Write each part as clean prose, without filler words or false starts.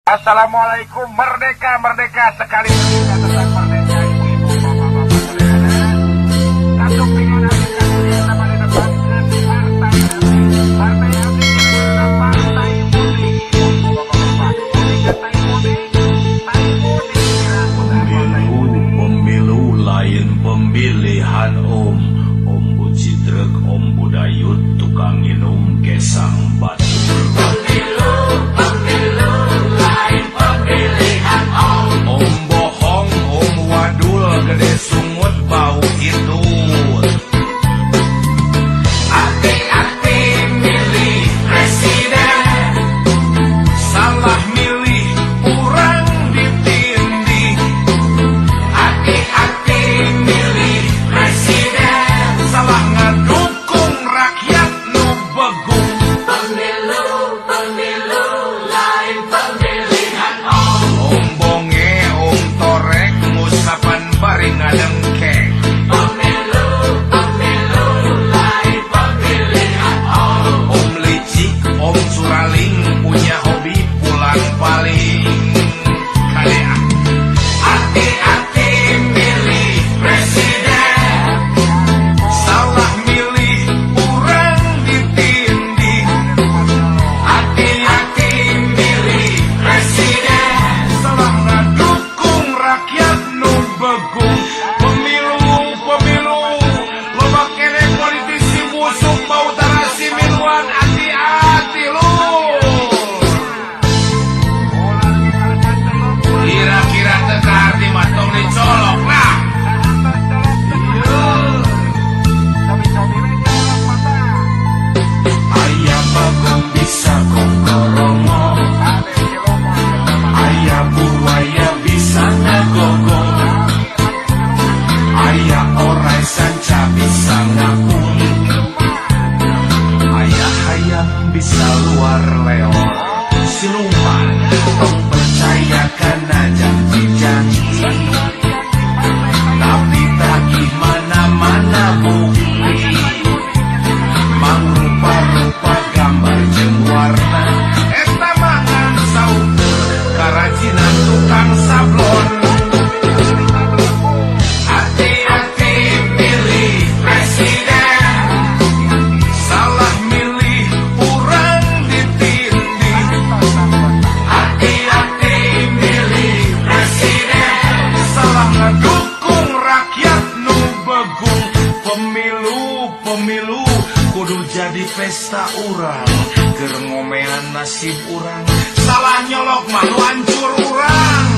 Assalamualaikum, merdeka, merdeka sekali tentang merdeka ibu-ibu, bapak-bapak, saudara. Satu dengan adik-adik sama di depan partai abdi adalah partai mudik, ibu-ibu, bapak-bapak. Partai mudik, Pemilu lain pemilihan Om Bucidrek, Om Budayut, tukang minum gesang batu. Om bohong, Om wadul, gede sungut bau idul. Hati-hati milih presiden, salah milih urang ditindih. Hati-hati milih presiden, salah ngadukung rakyat nu begung. Pemilu lain pemilihan Om bonge, Om torek, ngusapan bari ngadengkek. Pemilu lain pemilihan Om licik, Om suraling, punya hobi pulang paling. Kadea. Hati-hati milih presiden, salah milih urang ditindih. Hati-hati milih presiden, salah ngadukung rakyat nu begung. Pemilu, loba kene politisi busuk bau tarasi minuan. Hati-hati lu. Kira-kira teka hati matong dicolok lah. Ayah bagong bisa kongkoromo, ayah buaya bisa ngagogong, ayah orai sanca bisa ngapung, ayah hayam bisa luar leor. Siluman tong percaya karena janji-janji, tapi tak gimana-mana bukti. Mangrupa-rupa gambar jeung warna, eta mangan sauter karajinan tukang sablon. Hati-hati milih presiden, salah milih urang ditindih. Hati-hati milih presiden, salah ngedukung rakyat nu begung. Pemilu kudu jadi pesta urang, keur ngomean nasib urang, salah nyolok malu hancur urang.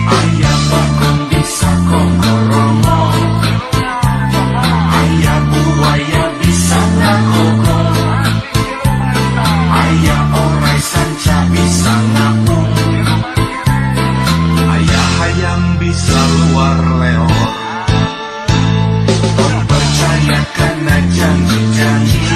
Ayah bagong bisa kongkoromo, ayah buaya bisa ngagogong, ayah orai sanca bisa ngapung, ayah hayam bisa luar leor. Tong percaya karena janji-janji,